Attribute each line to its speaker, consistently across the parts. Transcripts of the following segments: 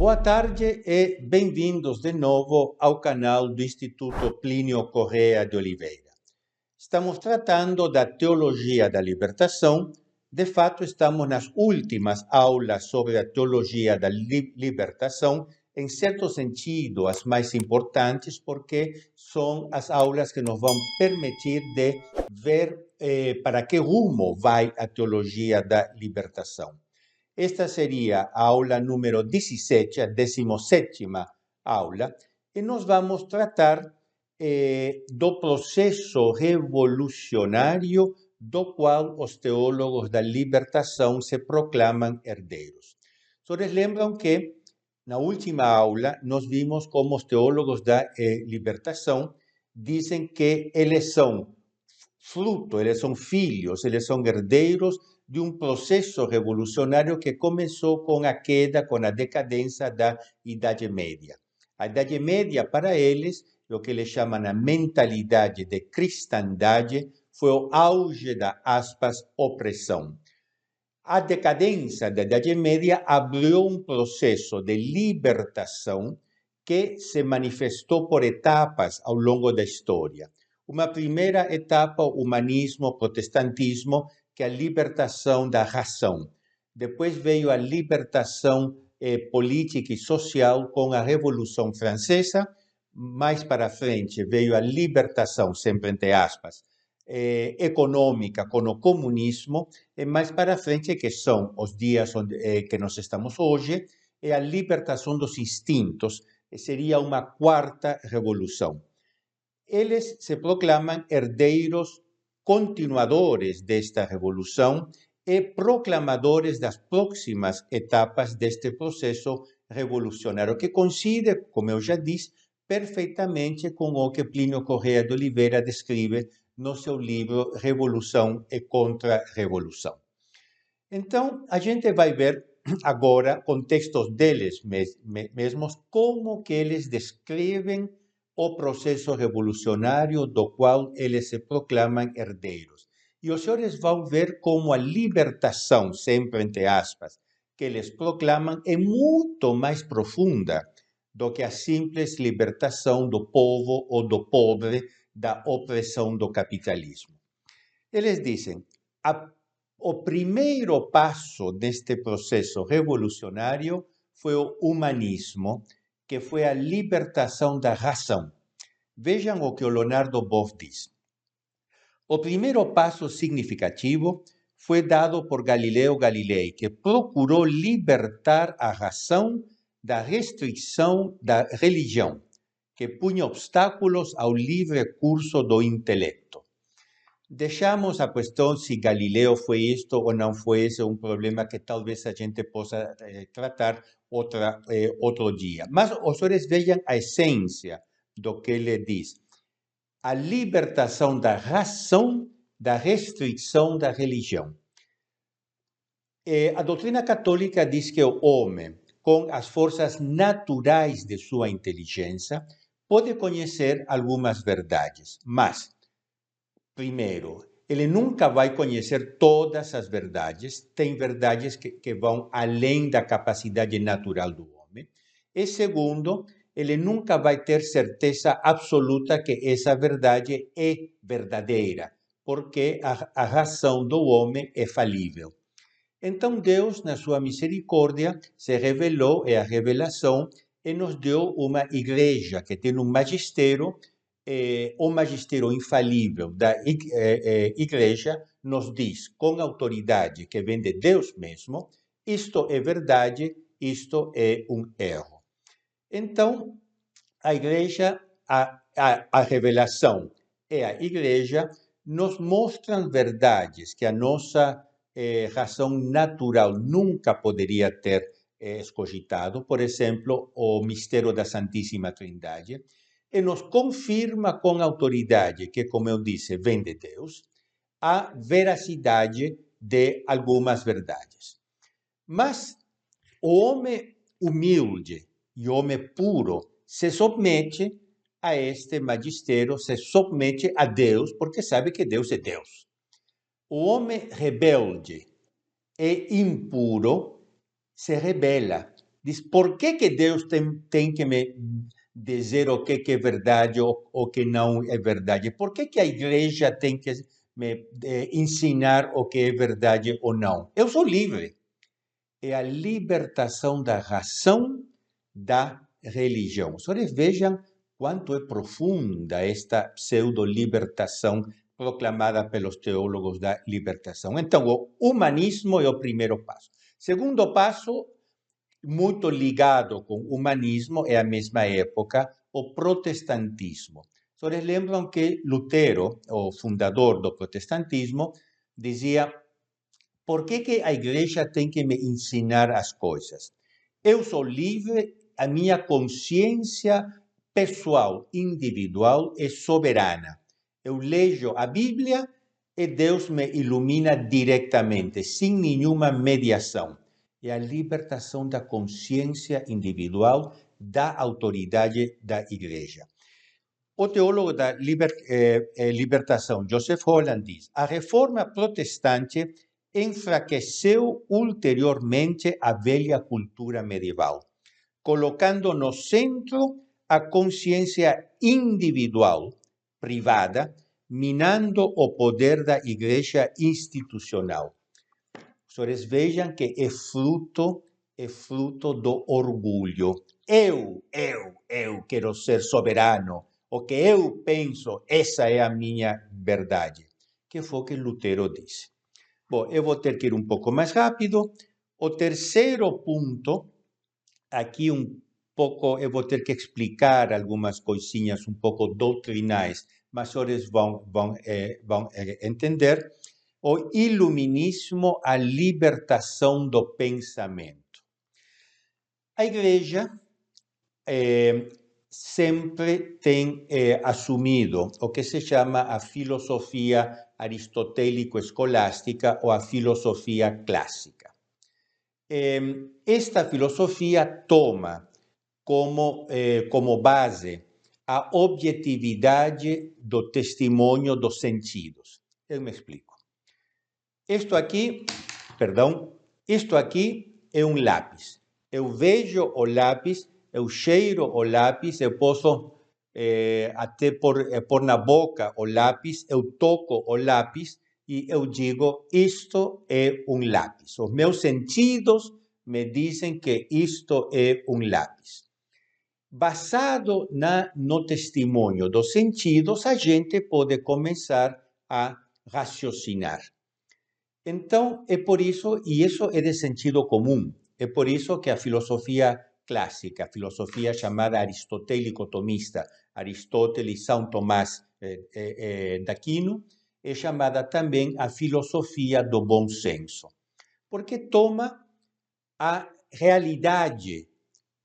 Speaker 1: Boa tarde e bem-vindos de novo ao canal do Instituto Plínio Corrêa de Oliveira. Estamos tratando da teologia da libertação. De fato, estamos nas últimas aulas sobre a teologia da libertação, em certo sentido, as mais importantes, porque são as aulas que nos vão permitir de ver para que rumo vai a teologia da libertação. Esta seria a aula número 17, a 17ª aula, e nós vamos tratar do processo revolucionário do qual os teólogos da libertação se proclamam herdeiros. Vocês lembram que na última aula nós vimos como os teólogos da libertação dizem que eles são fruto, eles são filhos, eles são herdeiros de um processo revolucionário que começou com a queda, com a decadência da Idade Média. A Idade Média, para eles, é o que eles chamam a mentalidade de cristandade, foi o auge da, aspas, opressão. A decadência da Idade Média abriu um processo de libertação que se manifestou por etapas ao longo da história. Uma primeira etapa, o humanismo, o protestantismo, que é a libertação da razão. Depois veio a libertação política e social com a Revolução Francesa. Mais para frente veio a libertação, sempre entre aspas, econômica com o comunismo. E mais para frente, que são os dias que nós estamos hoje, é a libertação dos instintos, que seria uma quarta revolução. Eles se proclamam herdeiros continuadores desta revolução e proclamadores das próximas etapas deste processo revolucionário, que coincide, como eu já disse, perfeitamente com o que Plínio Corrêa de Oliveira descreve no seu livro Revolução e Contra-Revolução. Então, a gente vai ver agora, com textos deles mesmos, como que eles descrevem o processo revolucionário do qual eles se proclamam herdeiros. E os senhores vão ver como a libertação, sempre entre aspas, que eles proclamam é muito mais profunda do que a simples libertação do povo ou do pobre da opressão do capitalismo. Eles dizem, o primeiro passo deste processo revolucionário foi o humanismo, que foi a libertação da razão. Vejam o que o Leonardo Boff diz. O primeiro passo significativo foi dado por Galileu Galilei, que procurou libertar a razão da restrição da religião, que punha obstáculos ao livre curso do intelecto. Deixamos a questão se Galileu foi isto ou não foi, esse um problema que talvez a gente possa tratar outro dia. Mas os senhores vejam a essência do que ele diz. A libertação da razão da restrição da religião. A doutrina católica diz que o homem, com as forças naturais de sua inteligência, pode conhecer algumas verdades, mas primeiro, ele nunca vai conhecer todas as verdades, tem verdades que vão além da capacidade natural do homem. E segundo, ele nunca vai ter certeza absoluta que essa verdade é verdadeira, porque a razão do homem é falível. Então Deus, na sua misericórdia, se revelou, é a revelação, e nos deu uma igreja que tem um magistério. O magistério infalível da igreja nos diz, com autoridade que vem de Deus mesmo, isto é verdade, isto é um erro. Então, a igreja, a revelação e a igreja nos mostram verdades que a nossa razão natural nunca poderia ter escogitado, por exemplo, o mistério da Santíssima Trindade, e nos confirma com autoridade, que, como eu disse, vem de Deus, a veracidade de algumas verdades. Mas o homem humilde e o homem puro se submete a este magistério, se submete a Deus, porque sabe que Deus é Deus. O homem rebelde e impuro se rebela diz, por que Deus tem que me dizer o que é verdade ou o que não é verdade? Por que a igreja tem que me ensinar o que é verdade ou não? Eu sou livre. É a libertação da razão da religião. Vocês vejam quanto é profunda esta pseudo-libertação proclamada pelos teólogos da libertação. Então, o humanismo é o primeiro passo. Segundo passo, muito ligado com o humanismo, é a mesma época, o protestantismo. Vocês lembram que Lutero, o fundador do protestantismo, dizia: por que a igreja tem que me ensinar as coisas? Eu sou livre, a minha consciência pessoal, individual, é soberana. Eu leio a Bíblia e Deus me ilumina diretamente, sem nenhuma mediação. É a libertação da consciência individual da autoridade da igreja. O teólogo da libertação, Joseph Holland, diz: a reforma protestante enfraqueceu ulteriormente a velha cultura medieval, colocando no centro a consciência individual, privada, minando o poder da igreja institucional. Vocês vejam que é fruto do orgulho. Eu quero ser soberano. O que eu penso, essa é a minha verdade. Que foi o que Lutero disse. Bom, eu vou ter que ir um pouco mais rápido. O terceiro ponto, aqui pouco, eu vou ter que explicar algumas coisinhas um pouco doutrinais, mas vocês vão entender. O iluminismo, a libertação do pensamento. A igreja sempre tem assumido o que se chama a filosofia aristotélico-escolástica ou a filosofia clássica. Esta filosofia toma como base a objetividade do testemunho dos sentidos. Eu me explico. Isto aqui é um lápis. Eu vejo o lápis, eu cheiro o lápis, eu posso até pôr na boca o lápis, eu toco o lápis e eu digo, isto é um lápis. Os meus sentidos me dizem que isto é um lápis. Basado no testemunho dos sentidos, a gente pode começar a raciocinar. Então, é por isso, e isso é de sentido comum, é por isso que a filosofia clássica, a filosofia chamada aristotélico-tomista, Aristóteles, São Tomás de Aquino, é chamada também a filosofia do bom senso, porque toma a realidade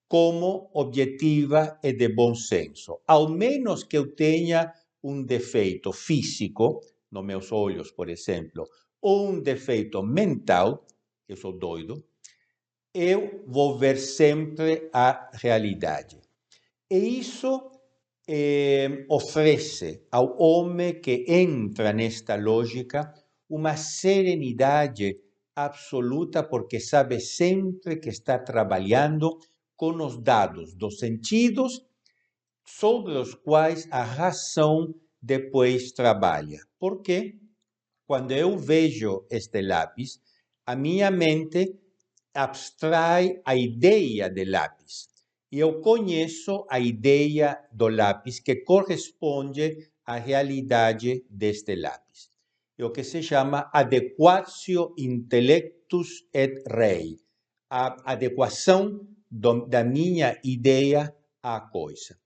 Speaker 1: como objetiva e de bom senso. Ao menos que eu tenha um defeito físico, nos meus olhos, por exemplo, ou um defeito mental, eu sou doido, eu vou ver sempre a realidade. E isso oferece ao homem que entra nesta lógica uma serenidade absoluta, porque sabe sempre que está trabalhando com os dados dos sentidos sobre os quais a razão depois trabalha. Por quê? Quando eu vejo este lápis, a minha mente abstrai a ideia de lápis. E eu conheço a ideia do lápis que corresponde à realidade deste lápis. É o que se chama adequatio intellectus et rei, a adequação da minha ideia à coisa.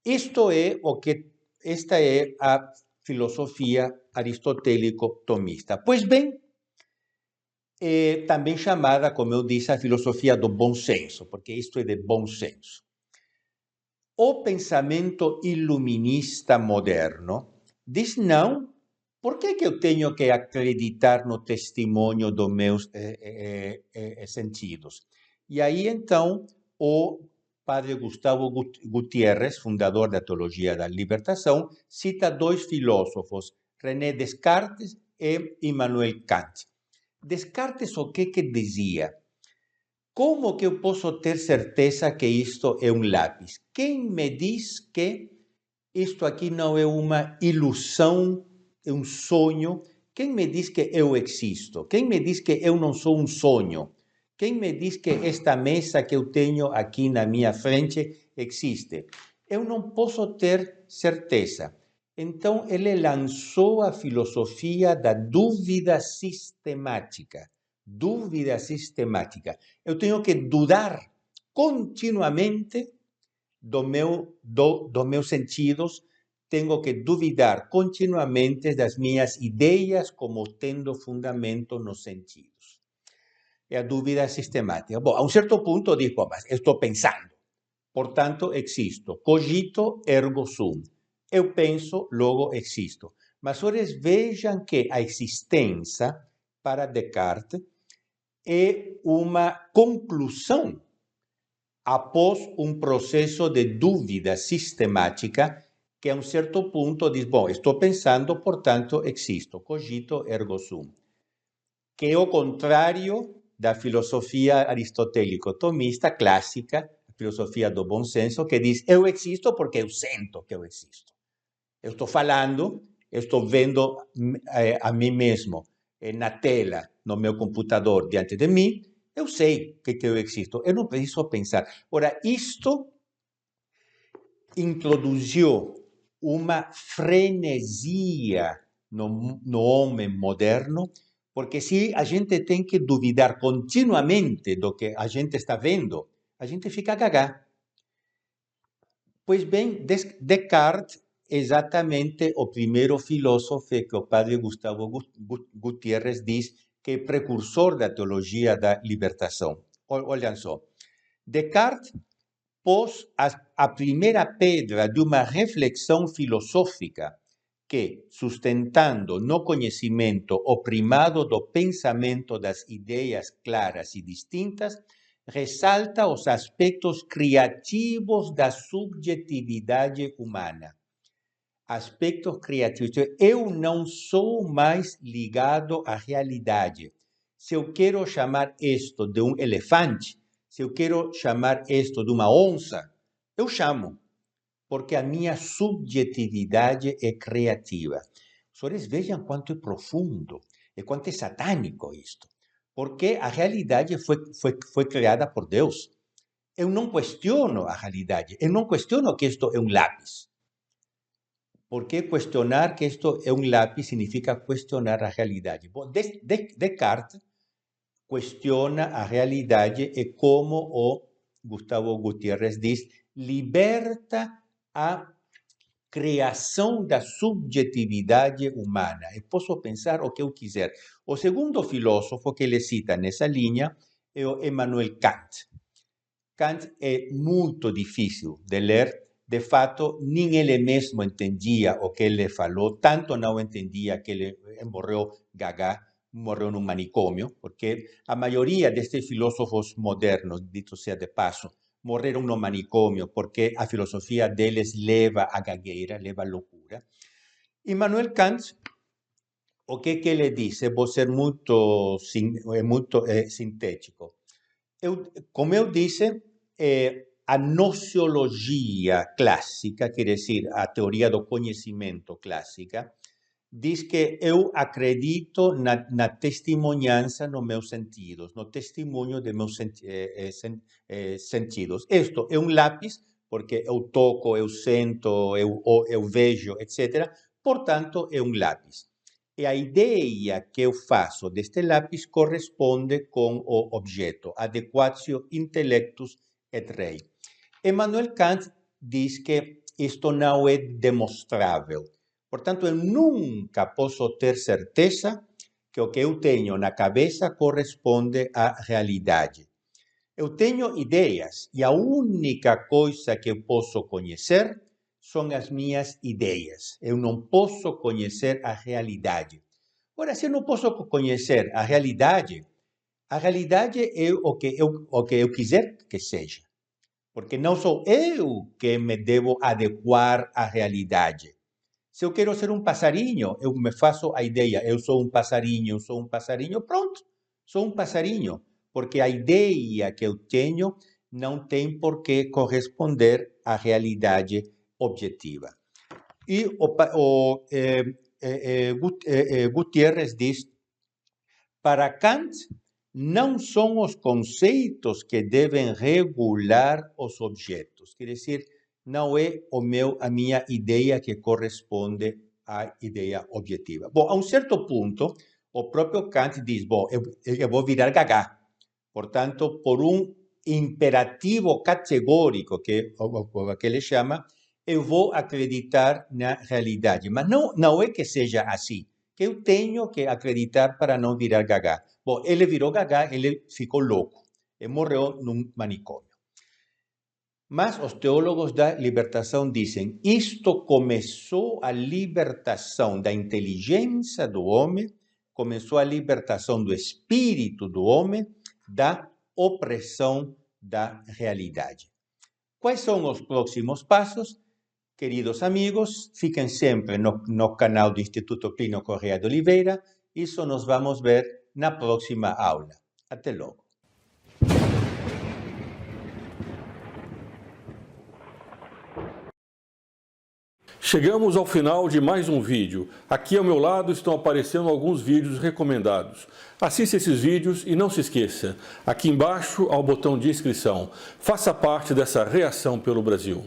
Speaker 1: Esta é a filosofia aristotélico-tomista. Pois bem, é também chamada, como eu disse, a filosofia do bom senso, porque isto é de bom senso. O pensamento iluminista moderno diz não, por que eu tenho que acreditar no testemunho dos meus sentidos? E aí, então, o padre Gustavo Gutiérrez, fundador da teologia da libertação, cita dois filósofos, René Descartes e Immanuel Kant. Descartes o que dizia? Como que eu posso ter certeza que isto é um lápis? Quem me diz que isto aqui não é uma ilusão, é um sonho? Quem me diz que eu existo? Quem me diz que eu não sou um sonho? Quem me diz que esta mesa que eu tenho aqui na minha frente existe? Eu não posso ter certeza. Então, ele lançou a filosofia da dúvida sistemática. Dúvida sistemática. Eu tenho que dudar continuamente dos meus sentidos, tenho que duvidar continuamente das minhas ideias como tendo fundamento nos sentidos. É a dúvida sistemática. Bom, a um certo ponto eu digo, mas eu estou pensando, portanto existo. Cogito ergo sum. Eu penso, logo existo. Mas vocês vejam que a existência, para Descartes, é uma conclusão após um processo de dúvida sistemática que a um certo ponto diz, bom, estou pensando, portanto existo, cogito ergo sum, que é o contrário da filosofia aristotélico-tomista clássica, a filosofia do bom senso, que diz, eu existo porque eu sinto que eu existo. Eu estou falando, eu estou vendo a mim mesmo na tela, no meu computador, diante de mim, eu sei que eu existo, eu não preciso pensar. Ora, isto introduziu uma frenesia no homem moderno, porque se a gente tem que duvidar continuamente do que a gente está vendo, a gente fica gaga. Pois bem, Descartes é exatamente o primeiro filósofo que o padre Gustavo Gutiérrez diz que é precursor da teologia da libertação. Olhem só, Descartes pôs a primeira pedra de uma reflexão filosófica que, sustentando no conhecimento o primado do pensamento das ideias claras e distintas, ressalta os aspectos criativos da subjetividade humana. Aspectos criativos. Eu não sou mais ligado à realidade. Se eu quero chamar isto de um elefante, se eu quero chamar isto de uma onça, eu chamo, porque a minha subjetividade é criativa. Senhores, vejam quanto é profundo e quanto é satânico isto. Porque a realidade foi criada por Deus. Eu não questiono a realidade, eu não questiono que isto é um lápis. Porque questionar que isto é um lápis significa questionar a realidade. Bom, Descartes questiona a realidade e, como o Gustavo Gutiérrez diz, liberta a criação da subjetividade humana. Eu posso pensar o que eu quiser. O segundo filósofo que ele cita nessa linha é o Emmanuel Kant. Kant é muito difícil de ler. De fato, nem ele mesmo entendia o que ele falou, tanto não entendia que ele morreu gaga, morreu num manicômio, porque a maioria destes filósofos modernos, dito seja de passo, morreram no manicômio porque a filosofia deles leva à gagueira, leva à loucura. Immanuel Kant, o que ele diz? Eu vou ser muito sintético. Como eu disse, a nociologia clássica, quer dizer, a teoria do conhecimento clássica, diz que eu acredito na testemunhança nos meus sentidos, no testemunho de meus sentidos. Isto é um lápis, porque eu toco, eu sinto, eu vejo, etc. Portanto, é um lápis. E a ideia que eu faço deste lápis corresponde com o objeto, adequatio intellectus et rei. Emmanuel Kant diz que isto não é demonstrável. Portanto, eu nunca posso ter certeza que o que eu tenho na cabeça corresponde à realidade. Eu tenho ideias e a única coisa que eu posso conhecer são as minhas ideias. Eu não posso conhecer a realidade. Ora, se eu não posso conhecer a realidade é o que eu quiser que seja. Porque não sou eu que me devo adequar à realidade. Se eu quero ser um passarinho, eu me faço a ideia, eu sou um passarinho, pronto, sou um passarinho. porque a ideia que eu tenho não tem por que corresponder à realidade objetiva. E Gutierrez diz, para Kant, não são os conceitos que devem regular os objetos. Quer dizer, não é a minha ideia que corresponde à ideia objetiva. Bom, a certo ponto, o próprio Kant diz, bom, eu vou virar Gagá. Portanto, por imperativo categórico, que ele chama, eu vou acreditar na realidade. Mas não é que seja assim, que eu tenho que acreditar para não virar Gagá. Bom, ele virou Gagá, ele ficou louco e morreu num manicômio. Mas os teólogos da libertação dizem, isto começou a libertação da inteligência do homem, começou a libertação do espírito do homem, da opressão da realidade. Quais são os próximos passos? Queridos amigos, fiquem sempre no canal do Instituto Plínio Corrêa de Oliveira. Isso nós vamos ver na próxima aula. Até logo.
Speaker 2: Chegamos ao final de mais um vídeo. Aqui ao meu lado estão aparecendo alguns vídeos recomendados. Assista esses vídeos e não se esqueça, aqui embaixo há o botão de inscrição. Faça parte dessa reação pelo Brasil.